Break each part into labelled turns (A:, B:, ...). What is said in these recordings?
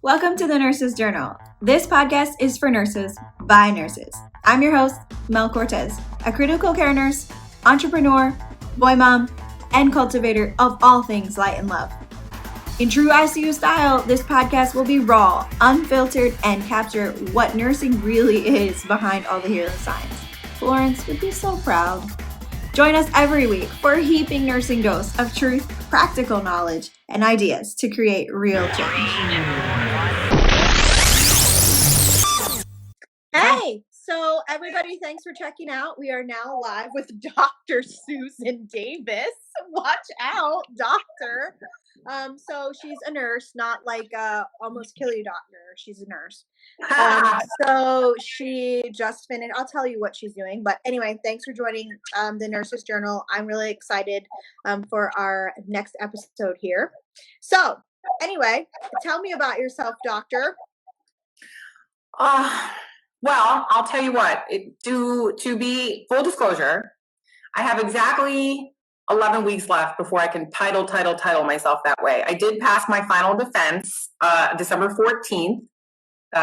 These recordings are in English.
A: Welcome to the Nurses Journal. This podcast is for nurses by nurses. I'm your host, Mel Cortez, a critical care nurse, entrepreneur, boy mom, and cultivator of all things light and love. In true ICU style, this podcast will be raw, unfiltered, and capture what nursing really is behind all the hero signs. Florence would be so proud. Join us every week for a heaping nursing dose of truth, practical knowledge, and ideas to create real change. Hey, so everybody, thanks for checking out. We are now live with Dr. Susan Davis. Watch out, doctor. So she's a nurse, not like almost kill you doctor. She's a nurse. So she just finished. I'll tell you what she's doing. But anyway, thanks for joining the Nurses Journal. I'm really excited for our next episode here. So anyway, tell me about yourself, doctor.
B: Well, I'll tell you what, to be full disclosure, I have exactly 11 weeks left before I can title myself that way. I did pass my final defense December 14th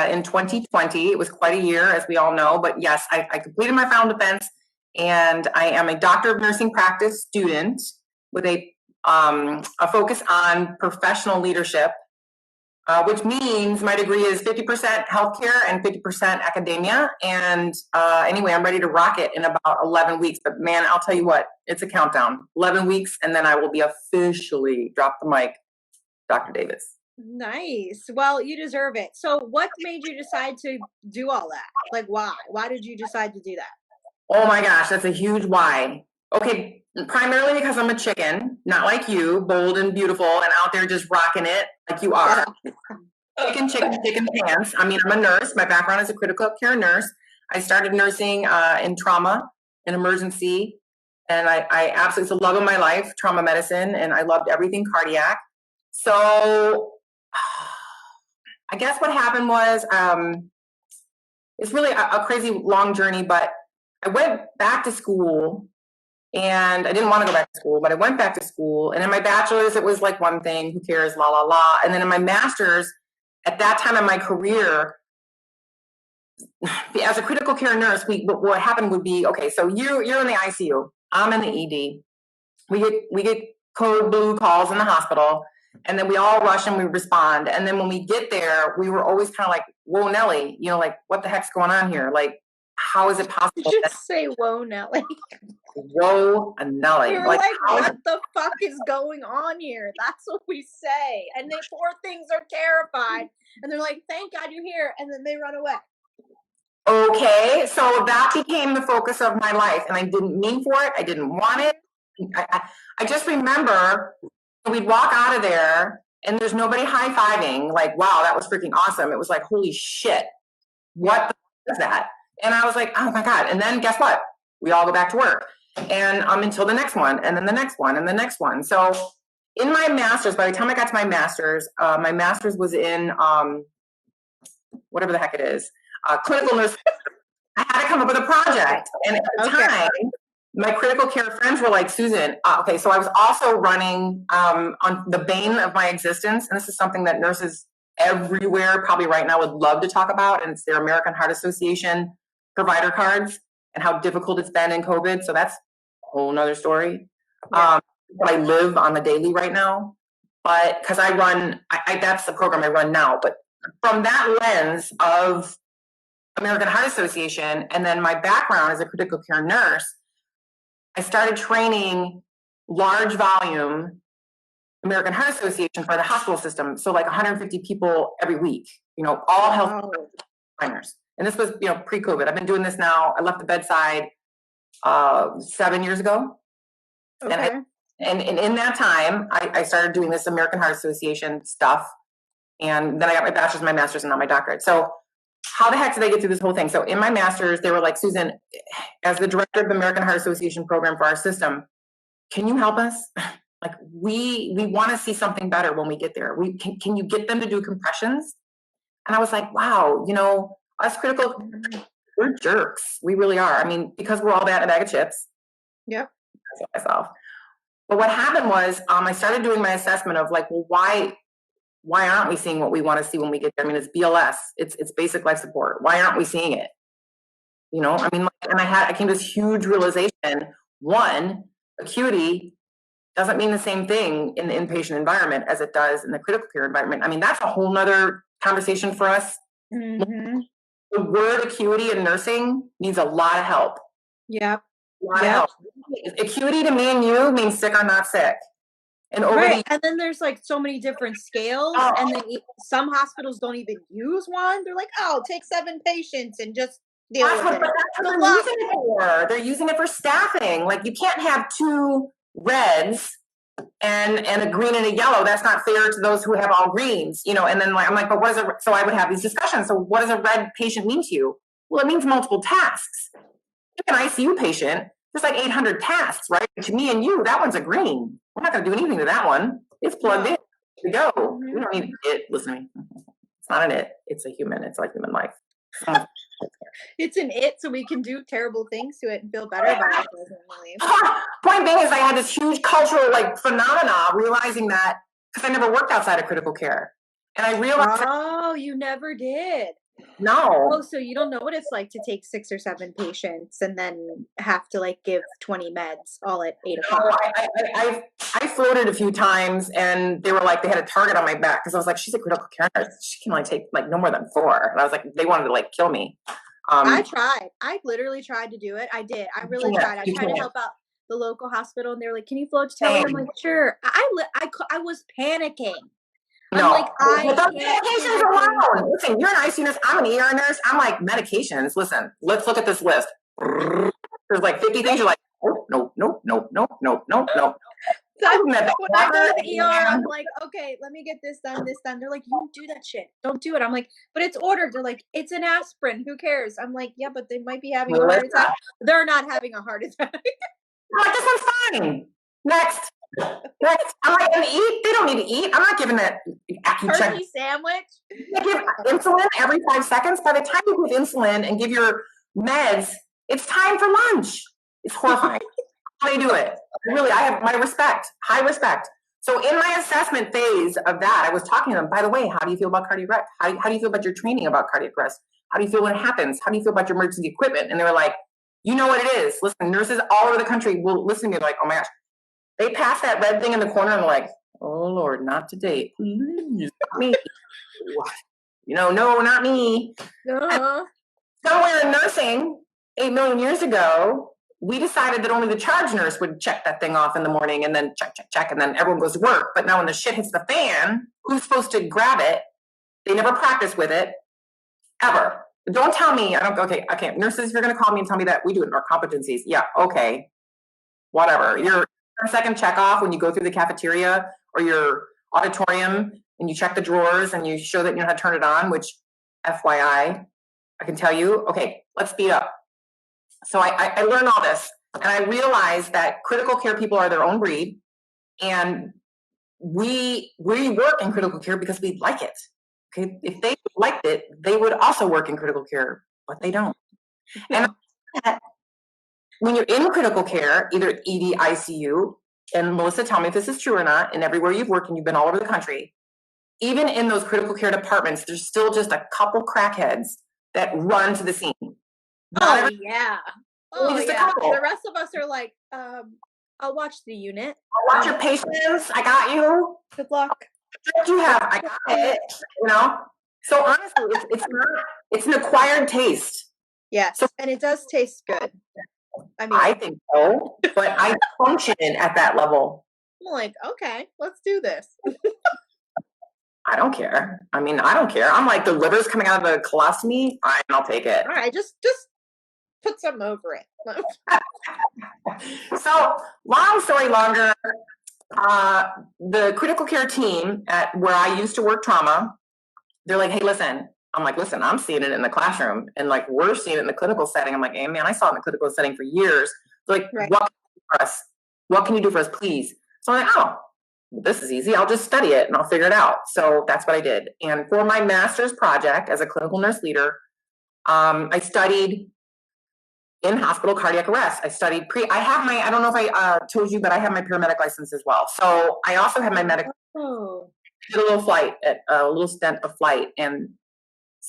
B: in 2020. It was quite a year, as we all know, but yes, I completed my final defense, and I am a doctor of nursing practice student with a focus on professional leadership. Which means my degree is 50% healthcare and 50% academia. And anyway, I'm ready to rock it in about 11 weeks. But man, I'll tell you what, it's a countdown. 11 weeks, and then I will be officially drop the mic, Dr. Davis.
A: Nice. Well, you deserve it. So what made you decide to do all that? Like, why? Why did you decide to do that?
B: Oh my gosh, that's a huge why. Okay, primarily because I'm a chicken, not like you, bold and beautiful and out there just rocking it like you are. Chicken pants. I mean, I'm a nurse. My background is a critical care nurse. I started nursing in trauma and emergency, and I absolutely, it's the love of my life, trauma medicine, and I loved everything cardiac. So I guess what happened was, it's really a crazy long journey, but I went back to school. And I didn't want to go back to school, but I went back to school. And in my bachelor's, it was like one thing, who cares, la, la, la. And then in my master's, at that time in my career, as a critical care nurse, what happened would be, okay, so you're in the ICU, I'm in the ED. We get code blue calls in the hospital, and then we all rush and we respond. And then when we get there, we were always kind of like, whoa, Nelly, like, what the heck's going on here? Like, how is it possible?
A: Just say, whoa, Nelly.
B: Whoa, Nelly.
A: You're like, what the fuck is going on here? That's what we say. And they poor things are terrified. And they're like, thank God you're here. And then they run away.
B: Okay, so that became the focus of my life. And I didn't mean for it. I didn't want it. I just remember we'd walk out of there and there's nobody high-fiving. Like, wow, that was freaking awesome. It was like, holy shit, what the fuck is that? And I was like, oh my God. And then guess what? We all go back to work. And until the next one, and then the next one, and the next one. So in my master's, by the time I got to my master's was in whatever the heck it is, clinical nurse. I had to come up with a project. And at the time, my critical care friends were like, Susan, okay, so I was also running on the bane of my existence. And this is something that nurses everywhere probably right now would love to talk about. And it's their American Heart Association provider cards and how difficult it's been in COVID. So that's a whole nother story. Yeah. I live on the daily right now, but because I run, that's the program I run now. But from that lens of American Heart Association, and then my background as a critical care nurse, I started training large volume American Heart Association for the hospital system. So like 150 people every week, all health trainers. And this was, pre-COVID. I've been doing this now. I left the bedside 7 years ago. Okay. And in that time, I started doing this American Heart Association stuff. And then I got my bachelor's, my master's, and now my doctorate. So how the heck did I get through this whole thing? So in my master's, they were like, Susan, as the director of the American Heart Association program for our system, can you help us? Like, we want to see something better when we get there. Can you get them to do compressions? And I was like, wow, us critical, we're jerks. We really are. I mean, because we're all that a bag of chips.
A: Yep.
B: Myself. But what happened was I started doing my assessment of like, well, why why aren't we seeing what we want to see when we get there? I mean, it's BLS, it's basic life support. Why aren't we seeing it? You know, I mean, and I came to this huge realization. One, acuity doesn't mean the same thing in the inpatient environment as it does in the critical care environment. I mean, that's a whole nother conversation for us.
A: Mm-hmm.
B: The word acuity in nursing needs a lot of help.
A: Yep.
B: A lot of help. Acuity to me and you means sick or not sick. And over
C: Right. And then there's like so many different scales,
B: Oh.
C: and then some hospitals don't even use one. They're like, oh, take 7 patients and just deal
B: That's
C: with
B: what,
C: it.
B: but that's what they're using it for. They're using it for staffing. Like, you can't have 2 reds and a green and a yellow. That's not fair to those who have all greens, you know. And then, like, I'm like, but what is it? So I would have these discussions. So what does a red patient mean to you? Well, it means multiple tasks. An ICU patient, there's like 800 tasks, right? To me and you, that one's a green. We're not going to do anything to that one. It's plugged in. We go. We don't need it. Listen to me. It's not an it. It's a human. It's like human life.
C: It's an it, so we can do terrible things to it and feel better about ourselves.
B: Point being is, I had this huge cultural like phenomena, realizing that because I never worked outside of critical care, and I realized.
C: Oh, you never did.
B: No.
C: Oh, so you don't know what it's like to take 6 or 7 patients and then have to like give 20 meds all at 8 o'clock.
B: I floated a few times, and they were like, they had a target on my back because I was like, she's a critical care nurse. She can only take like no more than 4. And I was like, they wanted to like kill me.
C: I tried. I literally tried to do it. I did. I really tried. I tried to help out the local hospital, and they were like, "Can you float to Telly?" I'm like, "Sure." I was panicking.
B: No,
C: I'm like,
B: but those medications alone. Listen, you're an ICU nurse. I'm an ER nurse. I'm like, medications. Listen, let's look at this list. There's like 50 things. You're like, no.
C: So when I go to the ER, I'm like, okay, let me get this done. They're like, you don't do that shit. Don't do it. I'm like, but it's ordered. They're like, it's an aspirin. Who cares? I'm like, yeah, but they might be having a heart attack. They're not having a heart attack.
B: I'm like, this one's fine. Next. I'm like, and eat? They don't need to eat. I'm not giving that
C: turkey sandwich.
B: I give insulin every 5 seconds. By the time you give insulin and give your meds, it's time for lunch. It's horrifying. How they do it. Really, I have my respect, high respect. So in my assessment phase of that, I was talking to them, by the way, how do you feel about cardiac arrest? How do you feel about your training about cardiac arrest? How do you feel when it happens? How do you feel about your emergency equipment? And they were like, you know what it is. Listen, nurses all over the country will listen to me like, oh my gosh. They pass that red thing in the corner and they're like, oh Lord, not today. Please, not me. You know, no, not me. Somewhere in nursing, 8 million years ago, we decided that only the charge nurse would check that thing off in the morning and then check, and then everyone goes to work. But now when the shit hits the fan, who's supposed to grab it? They never practice with it, ever. Don't tell me, okay, nurses, if you're going to call me and tell me that, we do it in our competencies. Yeah, okay, whatever. Your second check off when you go through the cafeteria or your auditorium and you check the drawers and you show that you know how to turn it on, which FYI, I can tell you, okay, let's speed up. So I learned all this, and I realized that critical care people are their own breed, and we work in critical care because we like it. Okay, if they liked it, they would also work in critical care, but they don't. And when you're in critical care, either ED, ICU, and Melissa, tell me if this is true or not, and everywhere you've worked and you've been all over the country, even in those critical care departments, there's still just a couple crackheads that run to the scene.
C: Yeah. Oh, yeah. The rest of us are like, I'll watch the unit.
B: I'll watch your patients. I got you.
C: Good luck.
B: What you have? I got it. You know? So honestly, it's an acquired taste.
C: Yes. So, and it does taste good.
B: I think so, but I function at that level.
C: I'm like, okay, let's do this.
B: I don't care. I mean, I don't care. I'm like, the liver's coming out of the colostomy. I'll take it.
C: All right, just put something over it.
B: So, long story longer, the critical care team at where I used to work trauma, they're like, hey, listen. I'm like, listen, I'm seeing it in the classroom, and like we're seeing it in the clinical setting. I'm like, hey man, I saw it in the clinical setting for years. They're like, right. What can you do for us? What can you do for us, please? So I'm like, oh, this is easy. I'll just study it and I'll figure it out. So that's what I did. And for my master's project as a clinical nurse leader, I studied in hospital cardiac arrest. I studied I don't know if I told you, but I have my paramedic license as well. So I also have my medical.
C: Oh.
B: did a little flight, a little stint of flight, and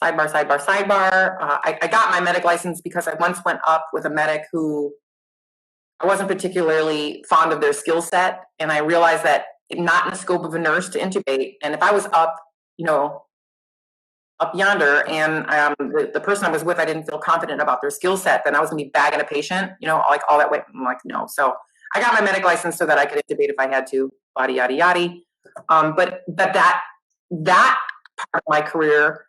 B: sidebar. I got my medic license because I once went up with a medic who I wasn't particularly fond of their skill set, and I realized that not in the scope of a nurse to intubate. And if I was up, up yonder, and the person I was with, I didn't feel confident about their skill set, then I was gonna be bagging a patient, like all that way. I'm like, no. So I got my medic license so that I could intubate if I had to, yada, yada, yada. But that part of my career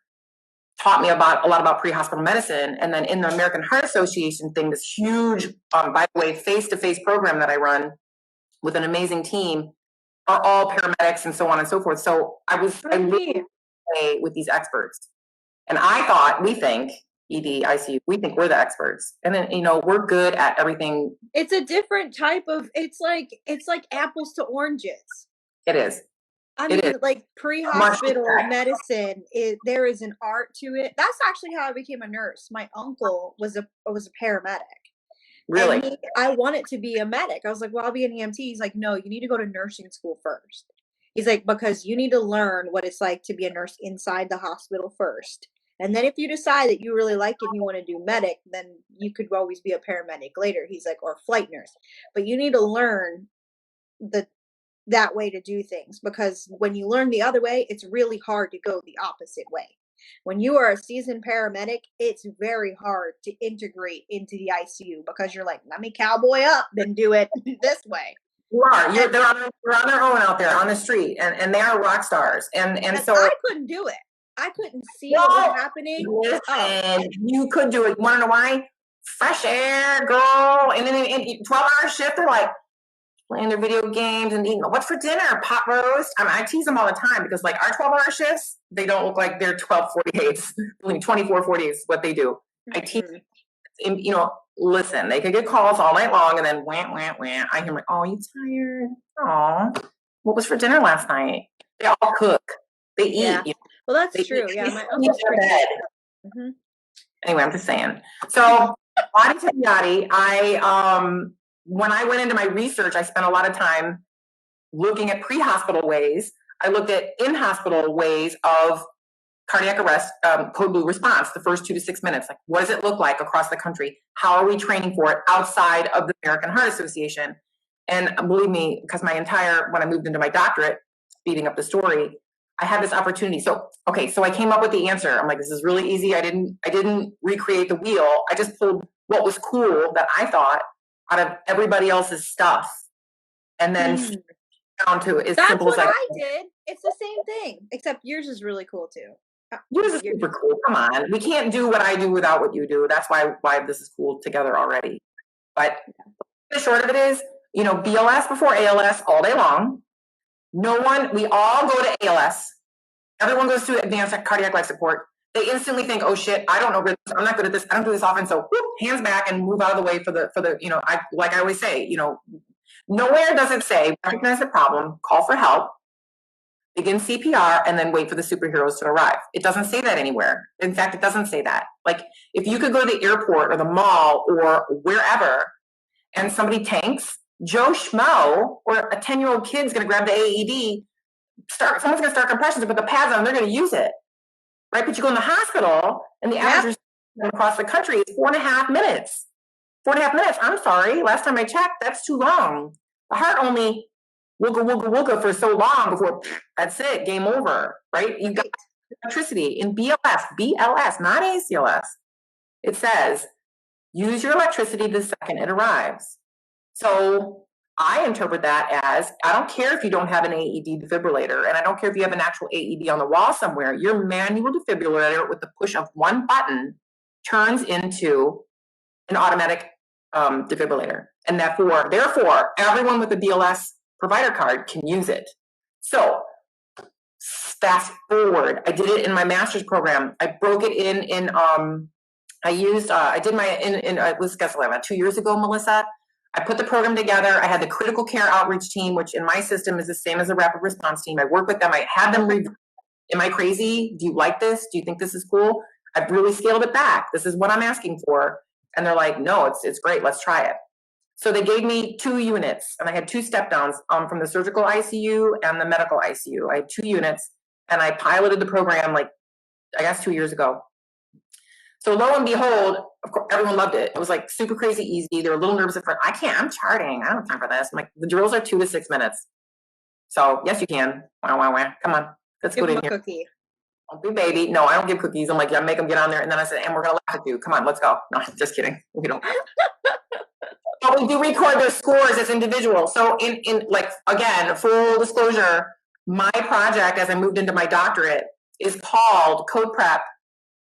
B: taught me a lot about pre-hospital medicine. And then in the American Heart Association thing, this huge, by the way, face-to-face program that I run with an amazing team, are all paramedics and so on and so forth. So I lived with these experts. And we think, ED, ICU, we think we're the experts. And then, we're good at everything.
C: It's a different type of, it's like apples to oranges.
B: It is.
C: I mean, like pre-hospital medicine, there is an art to it. That's actually how I became a nurse. My uncle was a paramedic.
B: Really?
C: And I wanted to be a medic. I was like, well, I'll be an EMT. He's like, no, you need to go to nursing school first. He's like, because you need to learn what it's like to be a nurse inside the hospital first. And then if you decide that you really like it and you want to do medic, then you could always be a paramedic later. He's like, or flight nurse. But you need to learn that way to do things, because when you learn the other way, it's really hard to go the opposite way. When you are a seasoned paramedic, it's very hard to integrate into the ICU because you're like, let me cowboy up and do it this way.
B: They're on their own out there on the street, and they are rock stars. And so
C: I couldn't do it. I couldn't see what was happening.
B: And you could do it. You want to know why? Fresh air, girl. And then in 12-hour shift, they're like playing their video games and eating. What's for dinner? Pot roast. I tease them all the time because like our 12-hour shifts, they don't look like they're 12-48s. 24-48 is what they do. I tease them. Listen, they could get calls all night long and then wham, wham, wham. I hear like, oh, you tired? Oh, what was for dinner last night? They all cook. They eat.
C: Yeah. Well, that's true. Yeah, my uncle's pretty good.
B: Anyway, I'm just saying. So, body to yadi, when I went into my research, I spent a lot of time looking at pre-hospital ways. I looked at in-hospital ways of cardiac arrest, code blue response, the first 2 to 6 minutes. Like, what does it look like across the country? How are we training for it outside of the American Heart Association? And believe me, because when I moved into my doctorate, speeding up the story, I had this opportunity. So I came up with the answer. I'm like, this is really easy. I didn't recreate the wheel. I just pulled what was cool that I thought out of everybody else's stuff, and then down to as simple as
C: I did. It's the same thing, except yours is really cool too.
B: Yours is super cool. Come on, we can't do what I do without what you do. That's why this is cool together already. But the short of it is, BLS before ALS all day long. We all go to ALS. Everyone goes to advanced cardiac life support. They instantly think, oh shit, I don't know this. I'm not good at this. I don't do this often. So whoop, hands back and move out of the way for the, I always say, nowhere does it say recognize the problem, call for help, begin CPR, and then wait for the superheroes to arrive. It doesn't say that anywhere. In fact, it doesn't say that. Like, if you could go to the airport or the mall or wherever and somebody tanks, Joe Schmo or a 10-year-old kid's going to grab the AED, someone's going to start compressions and put the pads on, and they're going to use it. Right? But you go in the hospital and the average across the country is 4.5 minutes. 4.5 minutes. I'm sorry. Last time I checked, that's too long. The heart only wooga for so long before that's it, game over. Right? You got electricity in BLS, not ACLS. It says use your electricity the second it arrives. So I interpret that as, I don't care if you don't have an AED defibrillator, and I don't care if you have an actual AED on the wall somewhere, your manual defibrillator with the push of one button turns into an automatic defibrillator. And therefore, everyone with a BLS provider card can use it. So fast forward, I did it in my master's program. I broke it it was 2 years ago, Melissa. I put the program together. I had the critical care outreach team, which in my system is the same as the rapid response team. I work with them. I had them review. Am I crazy? Do you like this? Do you think this is cool? I've really scaled it back. This is what I'm asking for. And they're like, no, it's great. Let's try it. So they gave me 2 units, and I had 2 step downs from the surgical ICU and the medical ICU. I had 2 units, and I piloted the program like, I guess 2 years ago. So lo and behold, of course, everyone loved it. It was like super crazy easy. They were a little nervous at first. I'm charting. I don't have time for this. I'm like, the drills are 2 to 6 minutes. So yes, you can. Wow. Come on. Let's
C: Give
B: go in
C: them a
B: here.
C: cookie.
B: Don't be baby. No, I don't give cookies. I'm like, yeah, make them get on there. And then I said, and we're going to laugh at you. Come on, let's go. No, just kidding. We don't. But we do record their scores as individuals. So in like, again, full disclosure, my project as I moved into my doctorate is called Code Prep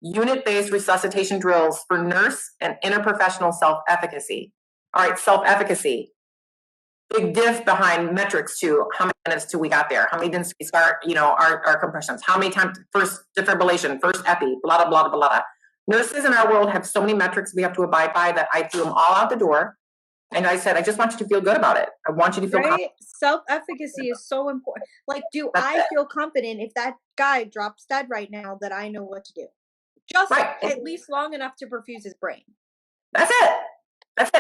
B: Unit-Based Resuscitation Drills for Nurse and Interprofessional Self-Efficacy. All right, self-efficacy. Big diff behind metrics too. How many minutes till we got there? How many didn't we start, our compressions? How many times first defibrillation, first epi, blah, blah, blah, blah, blah. Nurses in our world have so many metrics we have to abide by that I threw them all out the door. And I said, I just want you to feel good about it. I want you to feel
C: right. Self-efficacy is so important. Like, do I feel confident if that guy drops dead right now that I know what to do? Just at least long enough to perfuse his brain.
B: That's it.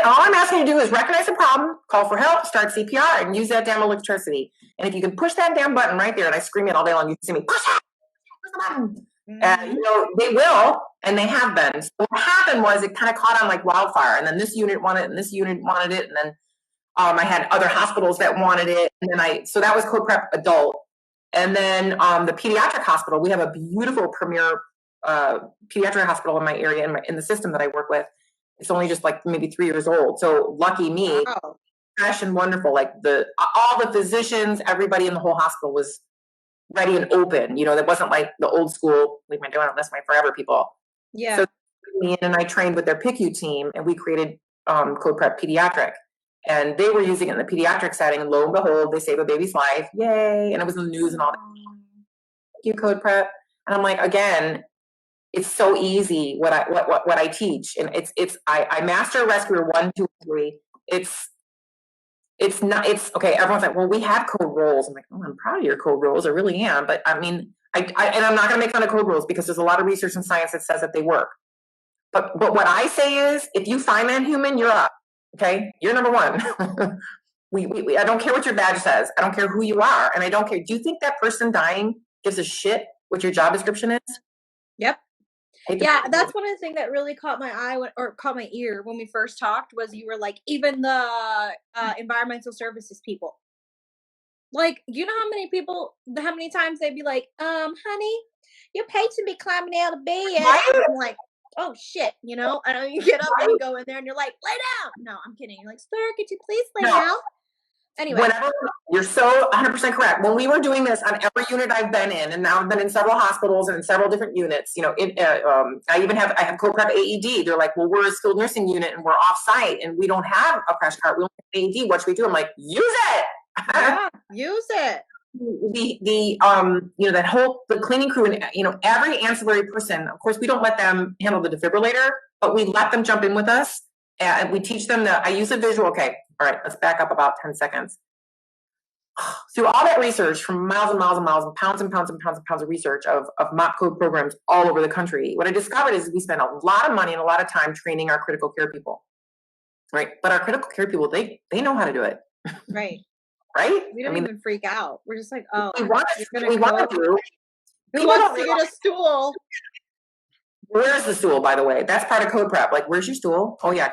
B: All I'm asking you to do is recognize the problem, call for help, start CPR, and use that damn electricity. And if you can push that damn button right there, and I scream it all day long, you can see me, push the button. And they will, and they have been. So what happened was it kind of caught on like wildfire, and then this unit wanted it, and this unit wanted it, and then I had other hospitals that wanted it, and then so that was Code Prep Adult. And then the pediatric hospital, we have a beautiful premier pediatric hospital in my area, in the system that I work with. It's only just like maybe 3 years old. So lucky me, fresh and wonderful. Like all the physicians, everybody in the whole hospital was ready and open. That wasn't like the old school, we've been doing it this way forever people.
C: Yeah.
B: So me in and I trained with their PICU team, and we created Code Prep Pediatric. And they were using it in the pediatric setting, and lo and behold, they save a baby's life. Yay. And it was in the news and all that. Thank you, Code Prep. And I'm like, again, it's so easy what I teach. And I master rescuer 1, 2, 3. It's okay. Everyone's like, well, we have code roles. I'm like, oh, I'm proud of your code roles. I really am. But I mean, and I'm not going to make fun of code rules because there's a lot of research and science that says that they work. But what I say is, if you find that human, you're up. Okay, you're number 1. I don't care what your badge says. I don't care who you are, and I don't care. Do you think that person dying gives a shit what your job description is?
C: Yep. Yeah, that's one of the things that really caught my eye or caught my ear when we first talked was you were like, even the environmental services people. Like, you know how many times they'd be like, honey, your patient be climbing out of bed.
B: Right?
C: I'm like, oh shit, and you get up and you go in there and you're like, lay down. No, I'm kidding. You're like, sir, could you please lay down? Anyway.
B: You're so 100% correct. When we were doing this on every unit I've been in, and now I've been in several hospitals and in several different units, I have Code Prep AED. They're like, well, we're a skilled nursing unit and we're off site and we don't have a crash cart. We don't have AED. What should we do? I'm like, use it.
C: Yeah, use it.
B: The cleaning crew and, every ancillary person, of course, we don't let them handle the defibrillator, but we let them jump in with us. And we teach them I use a visual. Okay. All right. Let's back up about 10 seconds. Through all that research from miles and miles and miles and pounds and pounds and pounds and pounds of research of MOP code programs all over the country, what I discovered is we spend a lot of money and a lot of time training our critical care people. Right. But our critical care people, they know how to do it.
C: Right.
B: Right.
C: We don't even freak out. We're just like, oh,
B: we want to do.
C: Who wants to get a stool?
B: Where's the stool, by the way? That's part of Code Prep. Like, where's your stool? Oh yeah,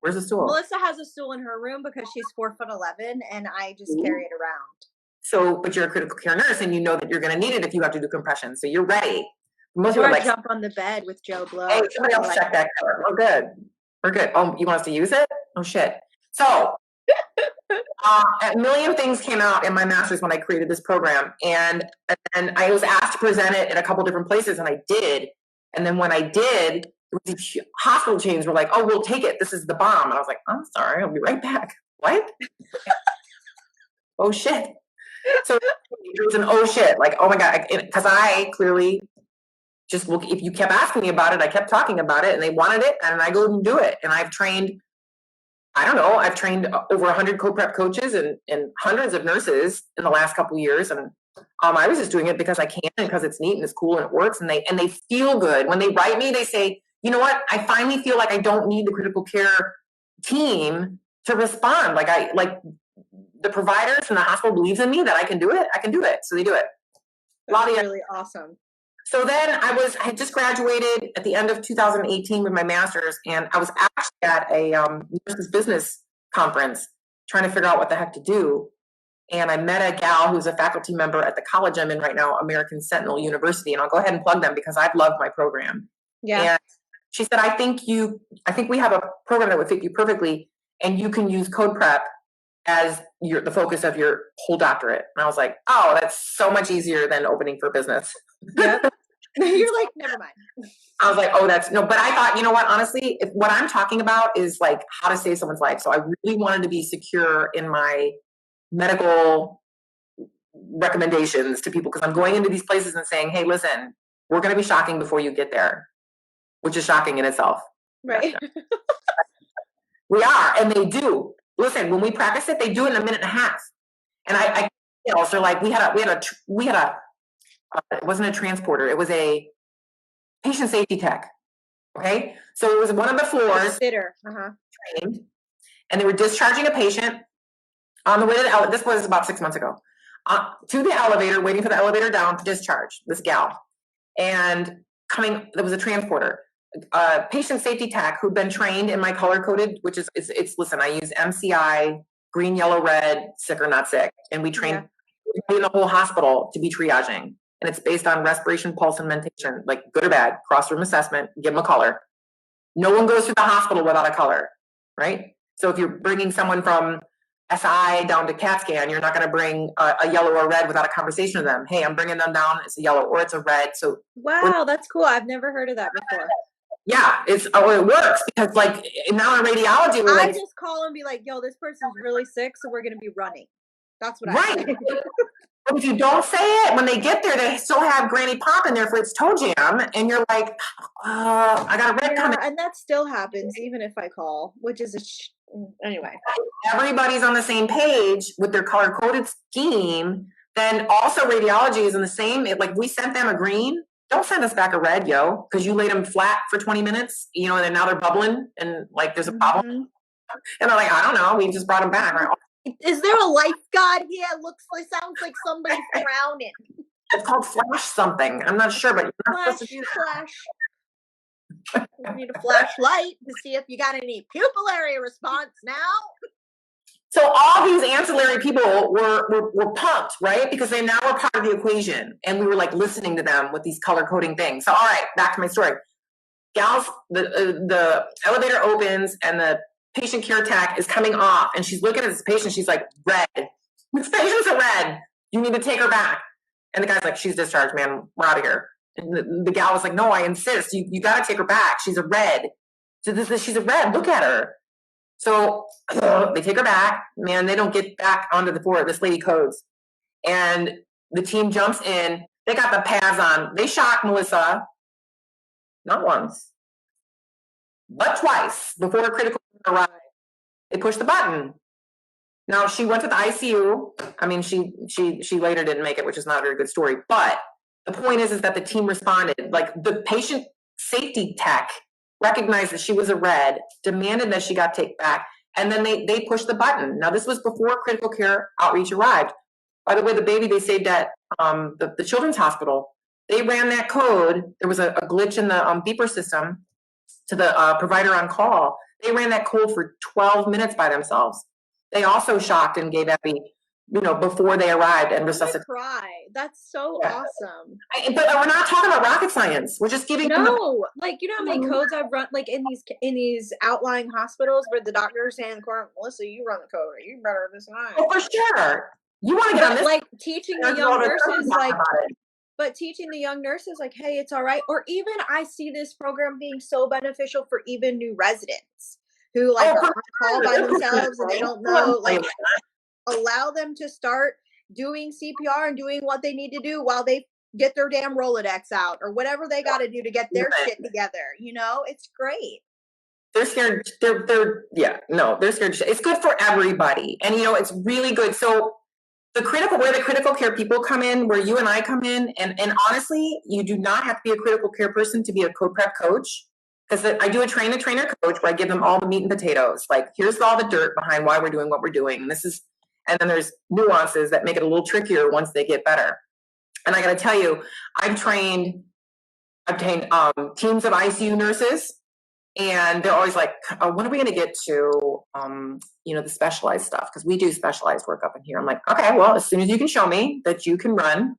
B: where's the stool?
C: Melissa has a stool in her room because she's 4'11", and I just carry it around.
B: So, but you're a critical care nurse, and you know that you're going to need it if you have to do compression. So you're ready.
C: Most people jump on the bed with Joe Blow.
B: Hey, somebody else check that card. We're good. We're good. Oh, you want us to use it? Oh shit. So, a million things came out in my master's when I created this program, and I was asked to present it in a couple different places, and I did. And then when I did, these hospital chains were like, oh, we'll take it. This is the bomb. And I was like, I'm sorry. I'll be right back. What? Oh, shit. So it was an oh, shit. Like, oh, my God. Because I clearly just look, if you kept asking me about it, I kept talking about it, and they wanted it, and I go and do it. And I've trained over 100 Code Prep coaches and hundreds of nurses in the last couple of years. And I was just doing it because I can and because it's neat and it's cool and it works, and they feel good. When they write me, they say, you know what? I finally feel like I don't need the critical care team to respond. Like the providers from the hospital believes in me that I can do it. I can do it. So they do it.
C: That's really awesome.
B: So then I had just graduated at the end of 2018 with my master's, and I was actually at a nurses business conference trying to figure out what the heck to do. And I met a gal who's a faculty member at the college I'm in right now, American Sentinel University. And I'll go ahead and plug them because I've loved my program.
C: Yeah.
B: And she said, I think we have a program that would fit you perfectly, and you can use code prep as the focus of your whole doctorate. And I was like, oh, that's so much easier than opening for business.
C: Yep. You're like, never mind.
B: I was like, oh, but I thought, you know what, honestly, what I'm talking about is like how to save someone's life. So I really wanted to be secure in my medical recommendations to people, because I'm going into these places and saying, hey, listen, we're going to be shocking before you get there, which is shocking in itself.
C: Right.
B: We are, and they do. Listen, when we practice it, they do it in a minute and a half. And I so like we had a it wasn't a transporter, it was a patient safety tech. Okay, so it was one of the floors,
C: sitter,
B: trained, and they were discharging a patient on the way to the this was about 6 months ago, to the elevator, waiting for the elevator down to discharge this gal, and there was a transporter, patient safety tech who'd been trained in my color coded, which is listen, I use MCI, green, yellow, red, sick or not sick, and we train in the whole hospital to be triaging. And it's based on respiration, pulse, and mentation, like good or bad, cross-room assessment, give them a color. No one goes to the hospital without a color, right? So if you're bringing someone from SI down to CAT scan, you're not going to bring a yellow or red without a conversation with them. Hey, I'm bringing them down. It's a yellow or it's a red. So
C: wow, that's cool. I've never heard of that before.
B: Yeah, it works because like now in radiology,
C: I just call and be like, yo, this person's really sick, so we're going to be running. That's what I say.
B: But if you don't say it, when they get there, they still have Granny Pop in there for its toe jam, and you're like, I got a red coming.
C: And that still happens even if I call, which is anyway.
B: Everybody's on the same page with their color-coded scheme. Then also radiology is in the same. Like we sent them a green. Don't send us back a red, yo, because you laid them flat for 20 minutes, and then now they're bubbling, and like there's a problem. And they're like, I don't know, we just brought them back. Right?
C: Is there a lifeguard here? Sounds like somebody's drowning.
B: It's called flash something. I'm not sure, but you're not supposed to do that.
C: You need a flashlight to see if you got any pupillary response now.
B: So all these ancillary people were pumped, right? Because they now were part of the equation, and we were like listening to them with these color coding things. So all right, back to my story. Gals, the elevator opens and the patient care tech is coming off, and she's looking at this patient. She's like, red. This patient's a red. You need to take her back. And the guy's like, she's discharged, man. We're out of here. And the gal was like, no, I insist. You got to take her back. She's a red. So she's a red. Look at her. So they take her back. Man, they don't get back onto the floor. This lady codes. And the team jumps in. They got the pads on. They shocked Melissa. Not once, but twice before critical arrived. They pushed the button. Now she went to the ICU. I mean, she later didn't make it, which is not a very good story. But the point is that the team responded. Like the patient safety tech recognized that she was a red, demanded that she got taken back, and then they pushed the button. Now this was before critical care outreach arrived. By the way, the baby they saved at the children's hospital, they ran that code. There was a glitch in the beeper system to the provider on call. They ran that code for 12 minutes by themselves. They also shocked and gave epi, before they arrived and resuscitated.
C: Cry. That's so awesome.
B: But we're not talking about rocket science. We're just giving.
C: No, like how many codes I've run, like in these outlying hospitals where the doctor's saying, Melissa, you run the code. You better this and I.
B: Oh, for sure. You want to get on this?
C: Like teaching the young nurses, but teaching the young nurses, like, hey, it's all right. Or even I see this program being so beneficial for even new residents who are on call by themselves and they don't know, like, allow them to start doing CPR and doing what they need to do while they get their damn Rolodex out or whatever they got to do to get their shit together. It's great.
B: They're scared. They're scared. It's good for everybody. And, it's really good. So where the critical care people come in, where you and I come in, and honestly, you do not have to be a critical care person to be a code prep coach. because I do a train-the-trainer coach where I give them all the meat and potatoes. Like, here's all the dirt behind why we're doing what we're doing. And then there's nuances that make it a little trickier once they get better. And I got to tell you, I've trained teams of ICU nurses, and they're always like, oh, when are we going to get to, the specialized stuff? Because we do specialized work up in here. I'm like, okay, well, as soon as you can show me that you can run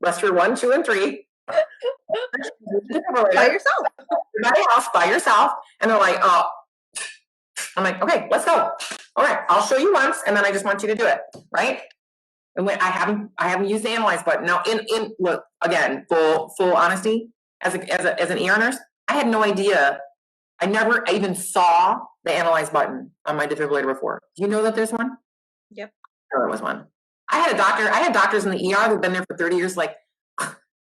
B: respiratory 1, 2, and 3
C: by yourself,
B: everybody else by yourself, and they're like, oh, I'm like, okay, let's go. All right, I'll show you once, and then I just want you to do it, right? And when I haven't used the analyze button. Now, in look, again, full honesty, as an ER nurse, I had no idea. I never even saw the analyze button on my defibrillator before. Do you know that there's one?
C: Yep.
B: There was one. I had doctors in the ER who've been there for 30 years, like,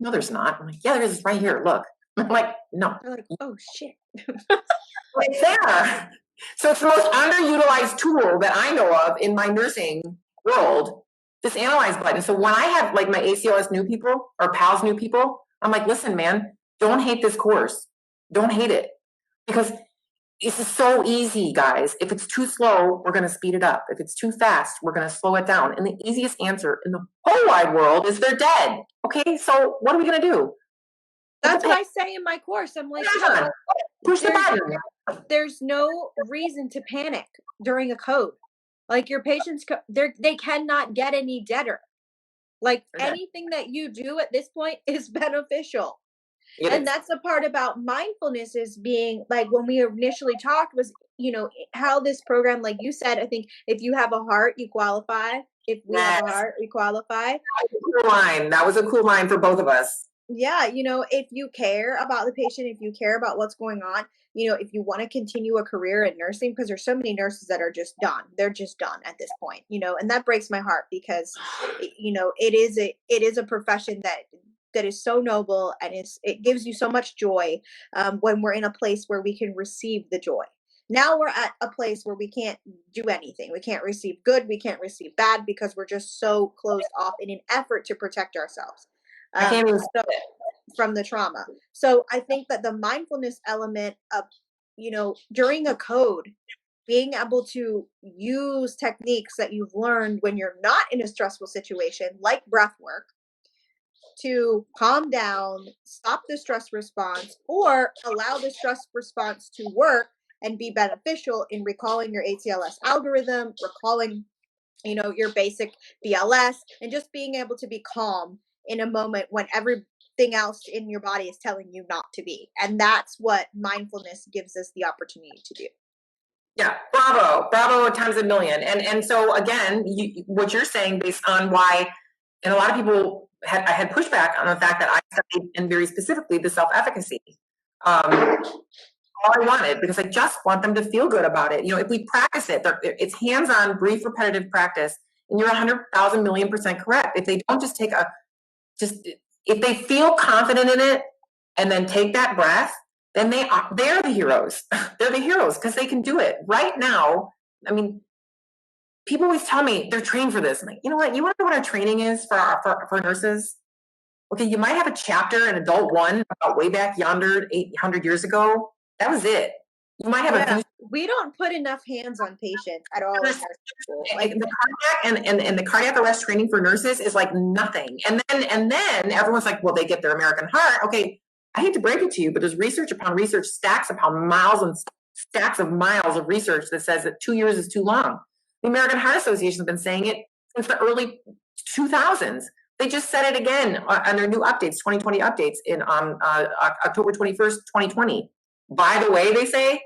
B: no, there's not. I'm like, yeah, there is, right here, look. I'm like, no.
C: They're like, oh shit.
B: It's there. So it's the most underutilized tool that I know of in my nursing world, this analyze button. So when I have like my ACLS new people or PALS new people, I'm like, listen, man, don't hate this course. Don't hate it. Because this is so easy, guys. If it's too slow, we're going to speed it up. If it's too fast, we're going to slow it down. And the easiest answer in the whole wide world is they're dead. Okay, so what are we going to do?
C: That's what I say in my course. I'm like,
B: push the button.
C: There's no reason to panic during a code. Like, your patients, they cannot get any deader. Like, anything that you do at this point is beneficial. And that's the part about mindfulness, is being like, when we initially talked, was, how this program, like you said, I think if you have a heart, you qualify. If we have a heart, we qualify.
B: That was a cool line for both of us.
C: Yeah. If you care about the patient, if you care about what's going on, if you want to continue a career in nursing, because there's so many nurses that are just done. They're just done at this point, and that breaks my heart, because, it is a profession that is so noble, and it gives you so much joy when we're in a place where we can receive the joy. Now we're at a place where we can't do anything. We can't receive good. We can't receive bad, because we're just so closed off in an effort to protect ourselves from the trauma. So I think that the mindfulness element of, during a code, being able to use techniques that you've learned when you're not in a stressful situation, like breath work, to calm down, stop the stress response, or allow the stress response to work and be beneficial in recalling your ACLS algorithm, recalling, your basic BLS, and just being able to be calm in a moment when everything else in your body is telling you not to be. And that's what mindfulness gives us the opportunity to do.
B: Yeah, bravo times a million. And so again, what you're saying, based on why, and a lot of people I had pushback on the fact that I studied, and very specifically, the self-efficacy. All I wanted, because I just want them to feel good about it. If we practice it, it's hands-on, brief, repetitive practice, and you're 100,000 million% correct. If they don't if they feel confident in it and then take that breath, then they're the heroes. They're the heroes because they can do it right now. I mean, people always tell me they're trained for this. I'm like, you know what? You want to know what our training is for nurses? Okay, you might have a chapter in Adult 1 about way back yonder 800 years ago. That was it. You might have
C: we don't put enough hands on patients at all.
B: Like the cardiac and the cardiac arrest training for nurses is like nothing. And then everyone's like, well, they get their American heart. Okay, I hate to break it to you, but there's research upon research, stacks upon miles and stacks of miles of research that says that 2 years is too long. The American Heart Association has been saying it since the early 2000s. They just said it again on their new updates, 2020 updates in October 21st, 2020. By the way, they say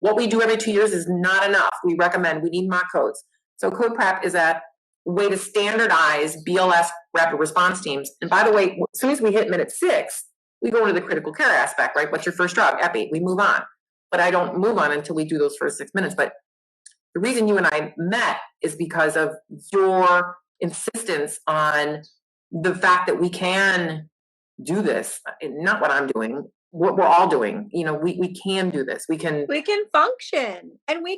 B: what we do every 2 years is not enough. We need mock codes. So code prep is a way to standardize BLS rapid response teams. And by the way, as soon as we hit minute 6, we go into the critical care aspect, right? What's your first drug? Epi. We move on. But I don't move on until we do those first 6 minutes. But the reason you and I met is because of your insistence on the fact that we can do this. Not what I'm doing, what we're all doing. We can do this. We can
C: function, and we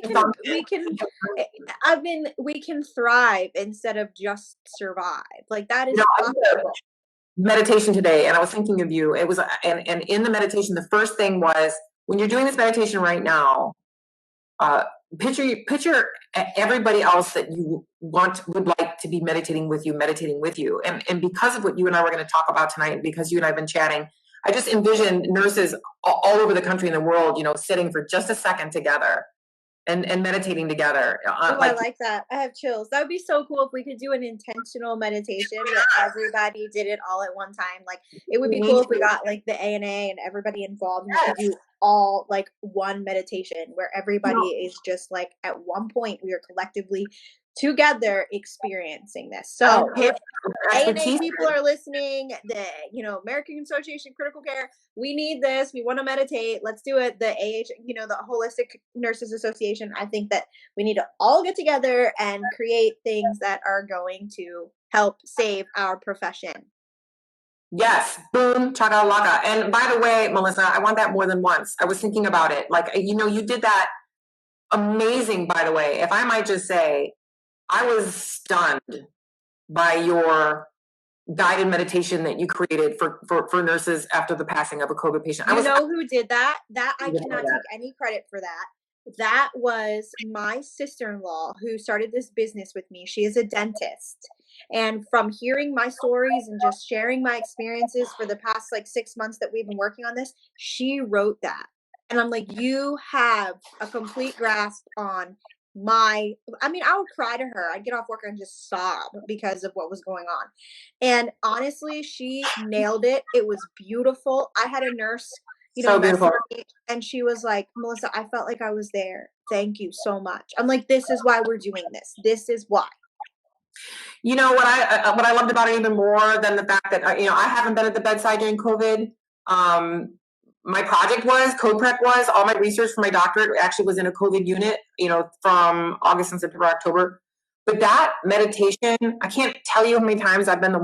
C: can thrive instead of just survive. Like, that is possible.
B: Meditation today, and I was thinking of you. It was, and in the meditation, the first thing was when you're doing this meditation right now, picture everybody else that you would like to be meditating with you. And because of what you and I were going to talk about tonight, because you and I have been chatting, I just envisioned nurses all over the country and the world, sitting for just a second together and meditating together.
C: Oh, I like that. I have chills. That would be so cool if we could do an intentional meditation where everybody did it all at one time. Like, it would be cool if we got like the ANA and everybody involved, and we could do all like one meditation where everybody is just like at one point we are collectively together experiencing this. So if ANA people are listening, the American Association of Critical Care, we need this. We want to meditate. Let's do it. The the Holistic Nurses Association. I think that we need to all get together and create things that are going to help save our profession.
B: Yes, boom, chakalaka. And by the way, Melissa, I want that more than once. I was thinking about it. Like, you did that amazing, by the way. If I might just say, I was stunned by your guided meditation that you created for nurses after the passing of a COVID patient.
C: Who did that? I cannot take any credit for that. That was my sister-in-law who started this business with me. She is a dentist. And from hearing my stories and just sharing my experiences for the past like 6 months that we've been working on this, she wrote that. And I'm like, you have a complete grasp on I would cry to her. I'd get off work and just sob because of what was going on. And honestly, she nailed it. It was beautiful. I had a nurse,
B: so beautiful.
C: And she was like, Melissa, I felt like I was there. Thank you so much. I'm like, this is why we're doing this. This is why.
B: You know what I loved about it even more than the fact that I haven't been at the bedside during COVID. My project was all my research for my doctorate actually was in a COVID unit, from August and September, October. But that meditation, I can't tell you how many times I've been the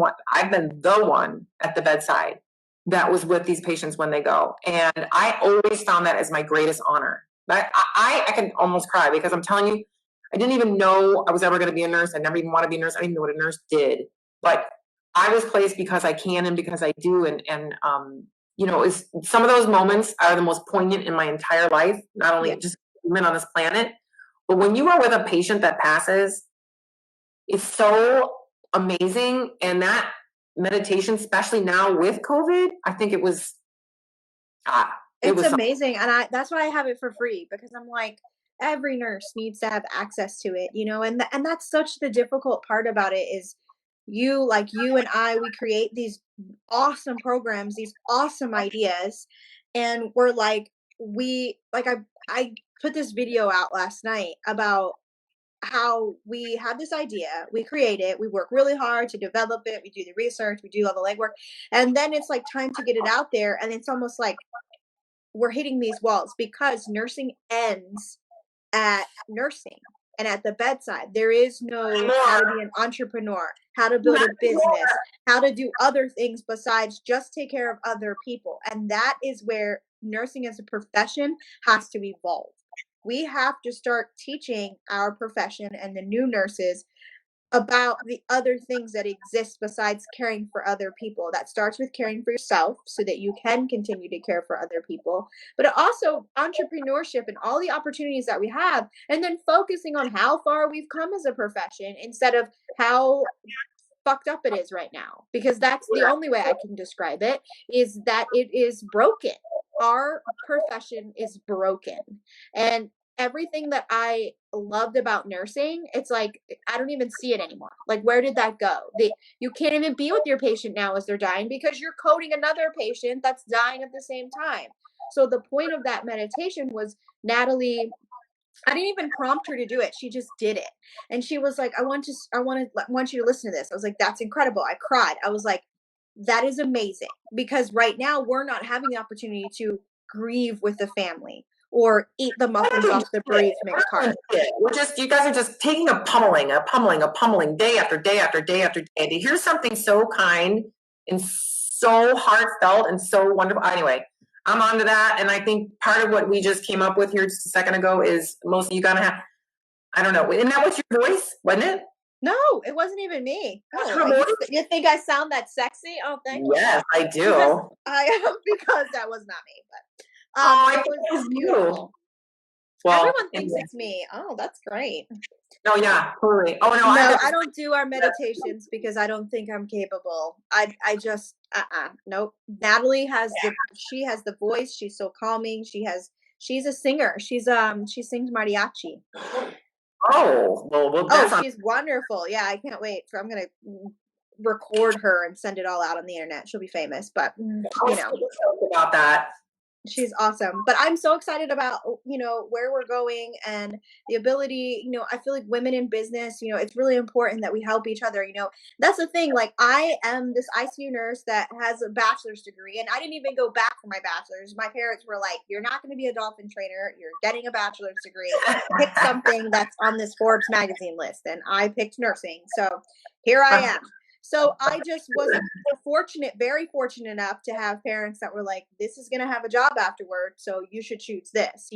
B: one at the bedside that was with these patients when they go. And I always found that as my greatest honor. I can almost cry because I'm telling you, I didn't even know I was ever going to be a nurse. I never even want to be a nurse. I didn't even know what a nurse did. But I was placed because I can and because I do. And some of those moments are the most poignant in my entire life, not only just being on this planet, but when you are with a patient that passes, it's so amazing. And that meditation, especially now with COVID, I think it was
C: amazing. And that's why I have it for free, because I'm like, every nurse needs to have access to it, and that's such the difficult part about it is you and I, we create these awesome programs, these awesome ideas. And we're like, I put this video out last night about how we have this idea, we create it, we work really hard to develop it, we do the research, we do all the legwork, and then it's like time to get it out there. And it's almost like we're hitting these walls because nursing ends at nursing and at the bedside. There is no how to be an entrepreneur, how to build a business, how to do other things besides just take care of other people. And that is where nursing as a profession has to evolve. We have to start teaching our profession and the new nurses about the other things that exist besides caring for other people. That starts with caring for yourself so that you can continue to care for other people, but also entrepreneurship and all the opportunities that we have, and then focusing on how far we've come as a profession instead of how fucked up it is right now, because that's the only way I can describe it, is that it is broken. Our profession is broken. And everything that I loved about nursing, it's like I don't even see it anymore. Like, where did that go? You can't even be with your patient now as they're dying because you're coding another patient that's dying at the same time. So the point of that meditation was, Natalie, I didn't even prompt her to do it. She just did it. And she was like, I want you to listen to this. I was like, that's incredible. I cried. I was like, that is amazing, because right now we're not having the opportunity to grieve with the family or eat the muffins off the bereavement cart.
B: You guys are just taking a pummeling day after day after day after day. To hear something so kind and so heartfelt and so wonderful. Anyway, I'm onto that. And I think part of what we just came up with here just a second ago is mostly you gotta have, I don't know, and that was your voice, wasn't it?
C: No, it wasn't even me. Oh, you think I sound that sexy? Oh, thank you.
B: Yes, I do.
C: Because that was not me. But
B: I
C: It
B: think it
C: was
B: was you.
C: beautiful.
B: Well,
C: Everyone thinks
B: anyway.
C: it's me. Oh, that's great.
B: Oh yeah, totally. Oh no,
C: No,
B: I
C: I don't do our meditations because I don't think I'm capable. I just nope. Natalie has she has the voice. She's so calming. She's a singer. She sings mariachi.
B: Oh, well,
C: Oh,
B: that's on.
C: she's wonderful. Yeah, I can't wait. I'm gonna record her and send it all out on the internet. She'll be famous. But
B: I
C: you
B: was
C: know,
B: super stoked about that.
C: she's awesome. But I'm so excited about, where we're going and the ability, I feel like women in business, it's really important that we help each other. That's the thing. Like, I am this ICU nurse that has a bachelor's degree, and I didn't even go back for my bachelor's. My parents were like, you're not going to be a dolphin trainer. You're getting a bachelor's degree. Pick something that's on this Forbes magazine list. And I picked nursing. So here I am. So I just was fortunate, very fortunate enough to have parents that were like, this is going to have a job afterward, so you should choose this.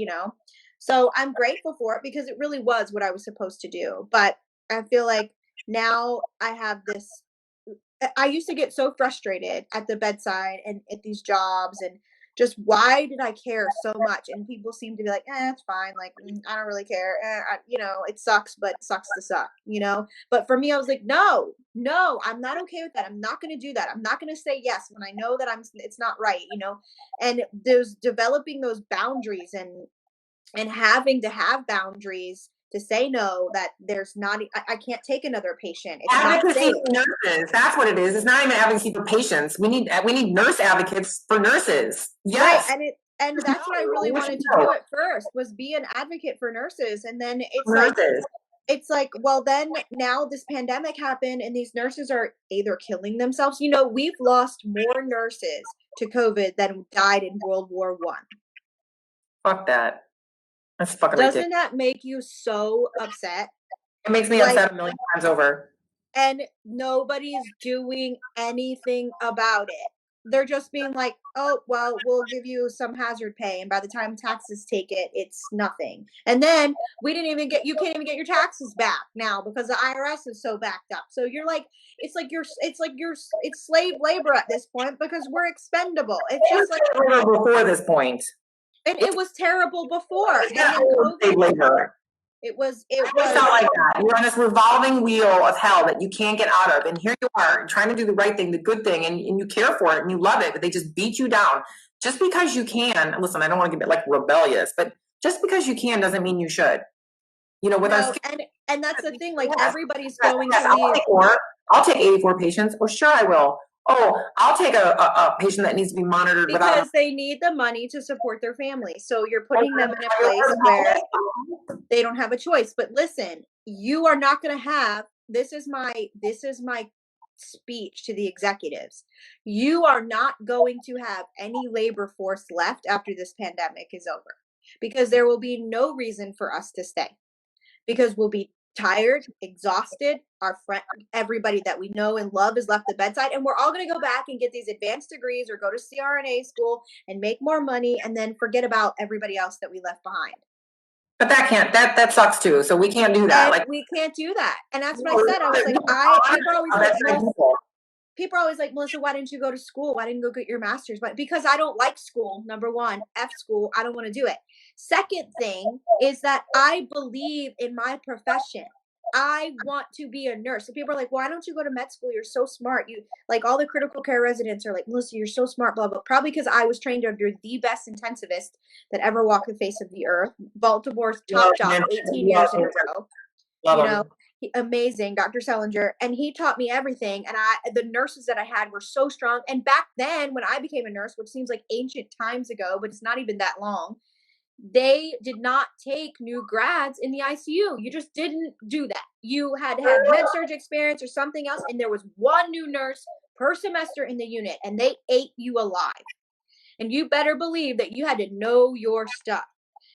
C: So I'm grateful for it because it really was what I was supposed to do. But I feel like now I have this. I used to get so frustrated at the bedside and at these jobs, and just why did I care so much? And people seem to be like, it's fine. Like, I don't really care. It sucks, but sucks to suck. But for me, I was like, no, I'm not okay with that. I'm not going to do that. I'm not going to say yes when I know that it's not right. And there's developing those boundaries and having to have boundaries to say no, that there's not, I can't take another patient. It's
B: Advocacy
C: not
B: for nurses. That's what it is. It's not even advocacy for patients. We need nurse advocates for nurses. Yes.
C: right. And that's what I really wanted to do at first, was be an advocate for nurses. And then it's like, well, then now this pandemic happened and these nurses are either killing themselves. We've lost more nurses to COVID than died in World War I.
B: Fuck that. That's fucking
C: Doesn't
B: ridiculous.
C: that make you so upset?
B: It makes me upset a million times over.
C: And nobody's doing anything about it. They're just being like, oh, well, we'll give you some hazard pay. And by the time taxes take it, it's nothing. And then you can't even get your taxes back now because the IRS is so backed up. So you're like, it's slave labor at this point because we're expendable. It's just like
B: before this point.
C: And it was terrible before.
B: Yeah, slave labor.
C: It was
B: not like that. You're on this revolving wheel of hell that you can't get out of. And here you are trying to do the right thing, the good thing, and you care for it and you love it, but they just beat you down. Just because you can, listen, I don't want to get like rebellious, but just because you can doesn't mean you should. With us.
C: And that's the thing, like everybody's going to leave.
B: I'll take 84 patients. Oh, sure I will. Oh, I'll take a patient that needs to be monitored
C: because they need the money to support their family. So you're putting them in a place where they don't have a choice. But listen, you are not going to have, this is my speech to the executives. You are not going to have any labor force left after this pandemic is over, because there will be no reason for us to stay, because we'll be tired, exhausted. Everybody that we know and love has left the bedside, and we're all going to go back and get these advanced degrees or go to CRNA school and make more money and then forget about everybody else that we left behind.
B: But that sucks too. So we can't do that.
C: And we can't do that. And that's what I said. I was like, people are always like, Melissa, why didn't you go to school? Why didn't you go get your master's? But because I don't like school. Number one, F school. I don't want to do it. Second thing is that I believe in my profession. I want to be a nurse. So people are like, why don't you go to med school? You're so smart. You like, all the critical care residents are like, Melissa, you're so smart, blah, blah. Probably because I was trained under the best intensivist that ever walked the face of the earth. Baltimore's top job, 18 years in a row. Amazing, Dr. Sellinger. And he taught me everything. And the nurses that I had were so strong. And back then, when I became a nurse, which seems like ancient times ago, but it's not even that long, they did not take new grads in the ICU. You just didn't do that. You had to have med surg experience or something else. And there was one new nurse per semester in the unit, and they ate you alive. And you better believe that you had to know your stuff.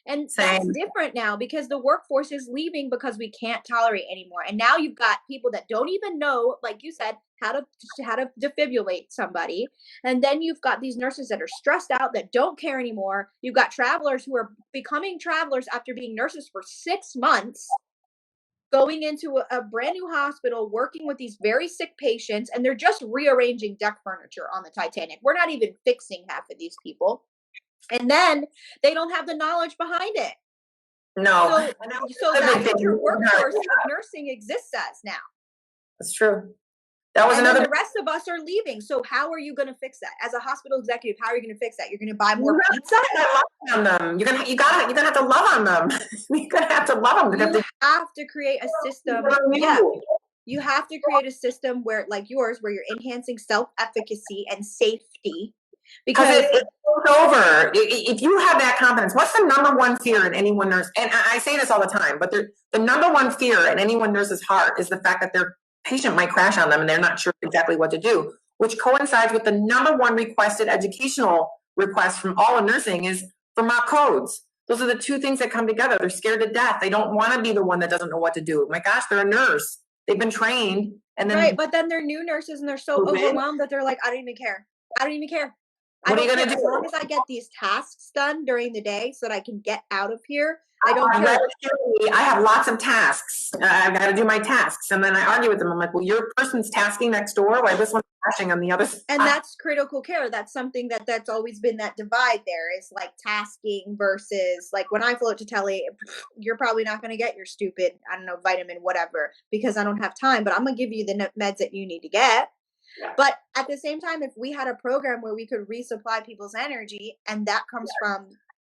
C: And that's different now because the workforce is leaving because we can't tolerate anymore. And now you've got people that don't even know, like you said, how to defibrillate somebody. And then you've got these nurses that are stressed out, that don't care anymore. You've got travelers who are becoming travelers after being nurses for 6 months, going into a brand new hospital, working with these very sick patients, and they're just rearranging deck furniture on the Titanic. We're not even fixing half of these people. And then they don't have the knowledge behind it.
B: No.
C: So that's what your workforce of nursing exists as now.
B: That's true. That was
C: and
B: another.
C: Then the rest of us are leaving. So how are you going to fix that? As a hospital executive, how are you going to fix that? You're going to buy more pizza?
B: On them. You're gonna have to love on them. You're gonna have to love them.
C: You have to create a system. Yeah. You have to create a system where, like yours, where you're enhancing self-efficacy and safety. Because
B: it's over. If you have that confidence, what's the number one fear in any one nurse? And I say this all the time, but the number one fear in any one nurse's heart is the fact that their patient might crash on them and they're not sure exactly what to do, which coincides with the number one requested educational request from all of nursing is for mock codes. Those are the two things that come together. They're scared to death. They don't want to be the one that doesn't know what to do. My gosh, they're a nurse. They've been trained. And then
C: right, but then they're new nurses and they're so overwhelmed that they're like, I don't even care. I don't even care.
B: What are you going to do?
C: As long as I get these tasks done during the day so that I can get out of here, I don't care.
B: I have lots of tasks. I've got to do my tasks. And then I argue with them. I'm like, well, your person's tasking next door. Why this one's crashing on the other side?
C: And that's critical care. That's something that's always been that divide there is like tasking versus like when I float to tele, you're probably not going to get your stupid, I don't know, vitamin, whatever, because I don't have time, but I'm going to give you the meds that you need to get. But at the same time, if we had a program where we could resupply people's energy, and that comes from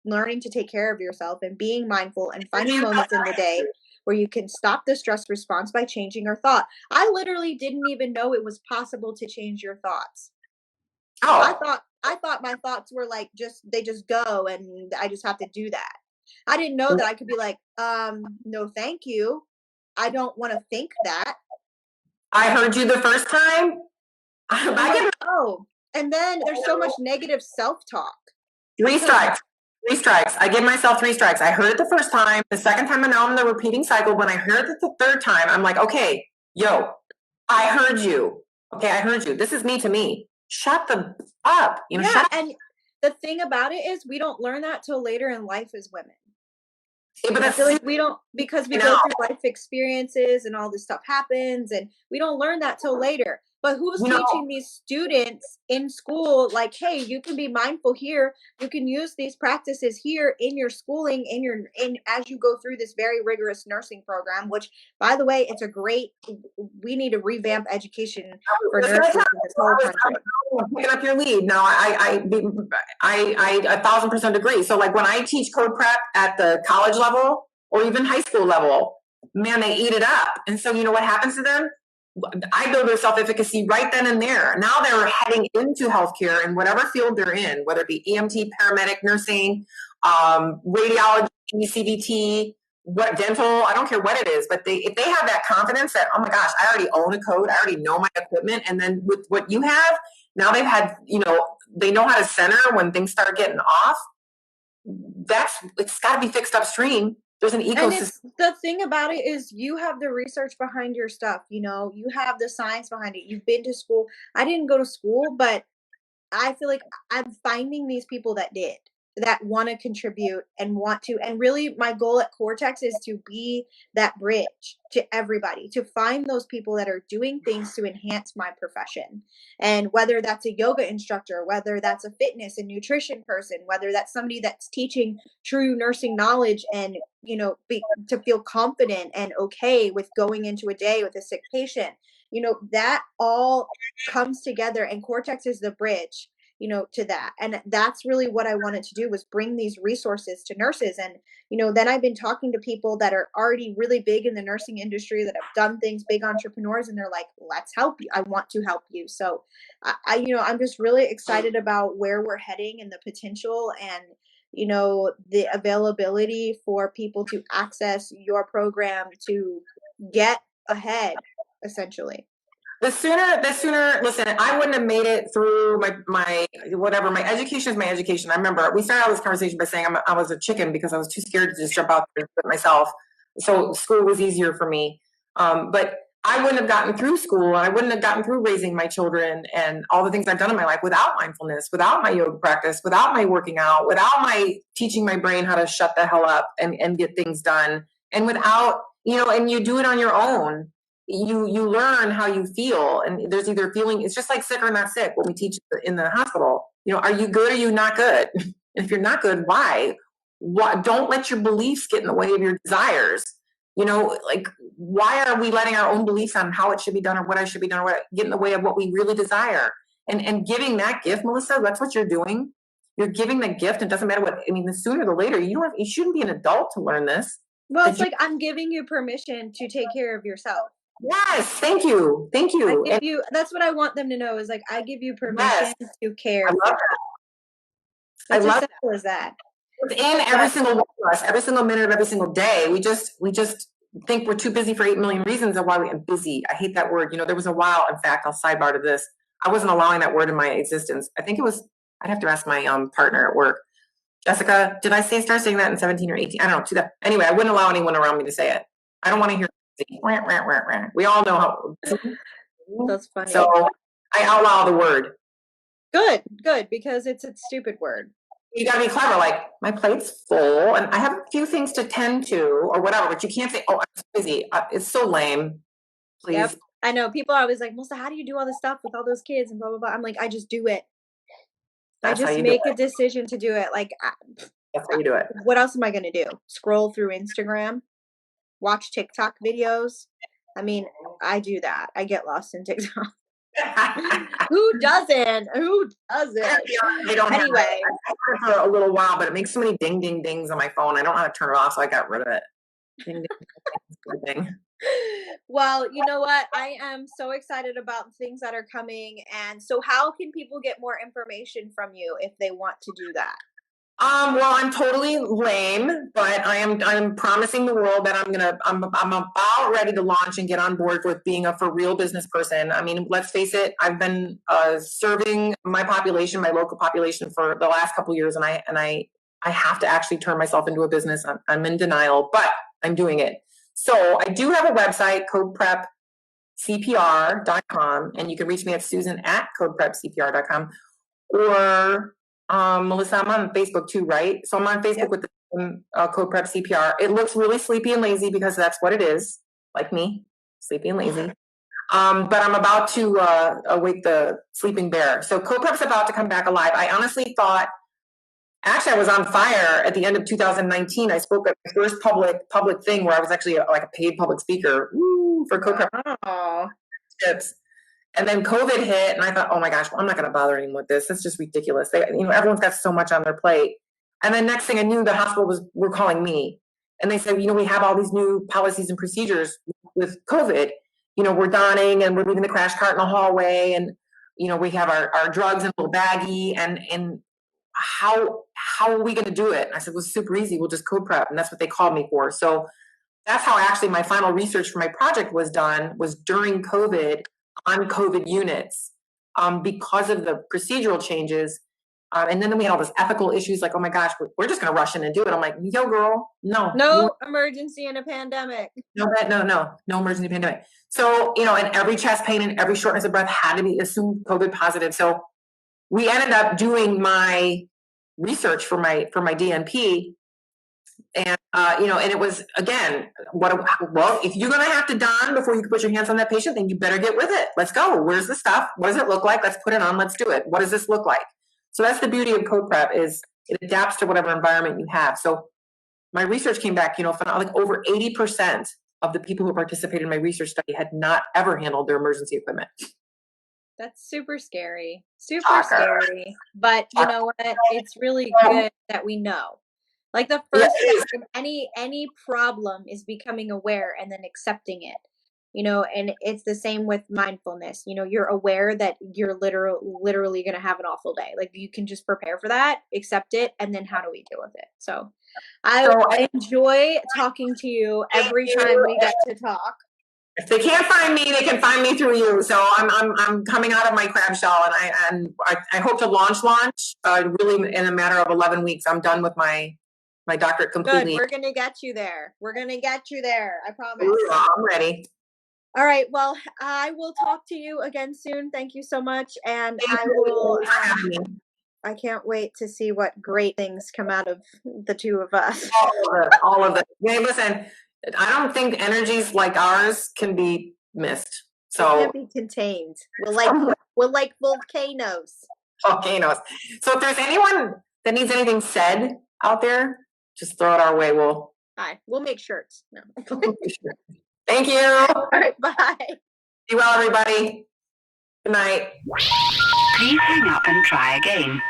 C: learning to take care of yourself and being mindful and finding moments in the day where you can stop the stress response by changing your thought. I literally didn't even know it was possible to change your thoughts.
B: Oh.
C: I thought my thoughts were like they just go and I just have to do that. I didn't know that I could be like, no, thank you. I don't want to think that.
B: I heard you the first time.
C: And then there's so much negative self-talk.
B: 3 strikes. 3 strikes. I give myself 3 strikes. I heard it the first time. The second time, and now I'm in the repeating cycle. When I heard it the third time, I'm like, okay, yo, I heard you. Okay, I heard you. This is me to me. Shut the up.
C: And the thing about it is we don't learn that till later in life as women.
B: Yeah, but
C: I feel like we don't, because we go through life experiences and all this stuff happens and we don't learn that till later. But who's teaching these students in school, like, hey, you can be mindful here. You can use these practices here in your schooling, as you go through this very rigorous nursing program, which, by the way, it's we need to revamp education for nurses in this whole country.
B: Picking up your lead. No, I 1,000% agree. So like when I teach code prep at the college level or even high school level, man, they eat it up. And so you know what happens to them? I build their self-efficacy right then and there. Now they're heading into healthcare in whatever field they're in, whether it be EMT, paramedic, nursing, radiology, CVT, dental, I don't care what it is, but if they have that confidence that, oh my gosh, I already own a code, I already know my equipment, and then with what you have, now they know how to center when things start getting off. It's got to be fixed upstream. There's an ecosystem.
C: And the thing about it is you have the research behind your stuff, you have the science behind it. You've been to school. I didn't go to school, but I feel like I'm finding these people that want to contribute and want to. And really my goal at Cortex is to be that bridge to everybody, to find those people that are doing things to enhance my profession. And whether that's a yoga instructor, whether that's a fitness and nutrition person, whether that's somebody that's teaching true nursing knowledge and, to feel confident and okay with going into a day with a sick patient, that all comes together, and Cortex is the bridge to that. And that's really what I wanted to do, was bring these resources to nurses. And, then I've been talking to people that are already really big in the nursing industry, that have done things, big entrepreneurs, and they're like, let's help you. I want to help you. So I'm just really excited about where we're heading and the potential and, the availability for people to access your program to get ahead, essentially.
B: The sooner, listen, I wouldn't have made it through my education is my education. I remember we started out this conversation by saying I was a chicken because I was too scared to just jump out there and do it myself. So school was easier for me. But I wouldn't have gotten through school. I wouldn't have gotten through raising my children and all the things I've done in my life without mindfulness, without my yoga practice, without my working out, without my teaching my brain how to shut the hell up and get things done. And without, and you do it on your own. You learn how you feel, and there's either feeling, it's just like sick or not sick when we teach in the hospital. Are you good or are you not good? And if you're not good, why? Don't let your beliefs get in the way of your desires. Like, why are we letting our own beliefs on how it should be done or what I should be done or what get in the way of what we really desire? And giving that gift, Melissa, that's what you're doing. You're giving the gift. It doesn't matter the sooner the later. You shouldn't be an adult to learn this.
C: Well, it's like I'm giving you permission to take care of yourself.
B: Yes, thank you.
C: That's what I want them to know is like I give you permission to care.
B: I love that.
C: It's as simple as that.
B: It's in every single one of us, every single minute of every single day. We just think we're too busy for 8 million reasons of why we are busy. I hate that word. There was a while, in fact, I'll sidebar to this. I wasn't allowing that word in my existence. I think it was, I'd have to ask my partner at work. Jessica, did I start saying that in 17 or 18? I don't know. Anyway, I wouldn't allow anyone around me to say it. I don't want to hear it. We all know how.
C: That's funny.
B: So I outlaw the word.
C: Good, because it's a stupid word.
B: You gotta be clever, like, my plate's full and I have a few things to tend to or whatever, but you can't say, oh, I'm busy. It's so lame. Please.
C: Yep. I know. People are always like, Melissa, how do you do all this stuff with all those kids and blah, blah, blah. I'm like, I just do it.
B: That's
C: I just make a decision to do it. Like,
B: that's how you do it.
C: What else am I going to do? Scroll through Instagram, watch TikTok videos. I mean, I do that. I get lost in TikTok. Who doesn't?
B: They don't anyway. I had it for a little while, but it makes so many ding, ding, dings on my phone. I don't know how to turn it off, so I got rid of it. Ding, ding, ding.
C: Well, you know what? I am so excited about things that are coming. And so how can people get more information from you if they want to do that?
B: Well, I'm totally lame, but I'm promising the world that I'm about ready to launch and get on board with being a for real business person. I mean, let's face it, I've been serving my local population for the last couple of years, and I have to actually turn myself into a business. I'm in denial, but I'm doing it. So I do have a website, codeprepcpr.com, and you can reach me at susan@codeprepcpr.com, or Melissa, I'm on Facebook too, right? So I'm on Facebook with the Code Prep CPR. It looks really sleepy and lazy because that's what it is, like me, sleepy and lazy. But I'm about to awake the sleeping bear. So Code Prep's about to come back alive. I honestly thought, actually, I was on fire at the end of 2019. I spoke at my first public thing where I was actually like a paid public speaker for Code Prep tips. And then COVID hit, and I thought, oh my gosh, well, I'm not going to bother anyone with this. That's just ridiculous. Everyone's got so much on their plate. And then next thing I knew, the hospital were calling me, and they said, we have all these new policies and procedures with COVID. We're donning and we're leaving the crash cart in the hallway, and we have our drugs in a little baggie, and how are we going to do it? And I said, well, super easy. We'll just Code Prep, and that's what they called me for. So that's how actually my final research for my project was done, was during COVID, on COVID units, because of the procedural changes. And then we had all this ethical issues like, oh my gosh, we're just going to rush in and do it. I'm like, yo, girl, no
C: emergency in a pandemic.
B: No emergency pandemic. So, and every chest pain and every shortness of breath had to be assumed COVID positive. So we ended up doing my research for my DNP. And, and it was, again, if you're going to have to don before you can put your hands on that patient, then you better get with it. Let's go. Where's the stuff? What does it look like? Let's put it on. Let's do it. What does this look like? So that's the beauty of Code Prep, is it adapts to whatever environment you have. So my research came back, like over 80% of the people who participated in my research study had not ever handled their emergency equipment.
C: That's super scary. Scary. But you know what? It's really good that we know. Like the first time any problem is becoming aware and then accepting it, and it's the same with mindfulness. You're aware that you're literally going to have an awful day. Like you can just prepare for that, accept it, and then how do we deal with it? So I enjoy talking to you every time we get to talk.
B: If they can't find me, they can find me through you. So I'm coming out of my crab shell, and I hope to launch really in a matter of 11 weeks. I'm done with my doctorate completely.
C: Good. We're going to get you there. I promise.
B: Ooh, I'm ready.
C: All right. Well, I will talk to you again soon. Thank you so much. And I can't wait to see what great things come out of the two of us.
B: All of it. Hey, listen, I don't think energies like ours can be missed. So
C: it can't be contained. We're like volcanoes.
B: So if there's anyone that needs anything said out there, just throw it our way.
C: We'll make shirts. No.
B: Thank you.
C: All right, bye.
B: Be well, everybody. Good night.
D: Please hang up and try again.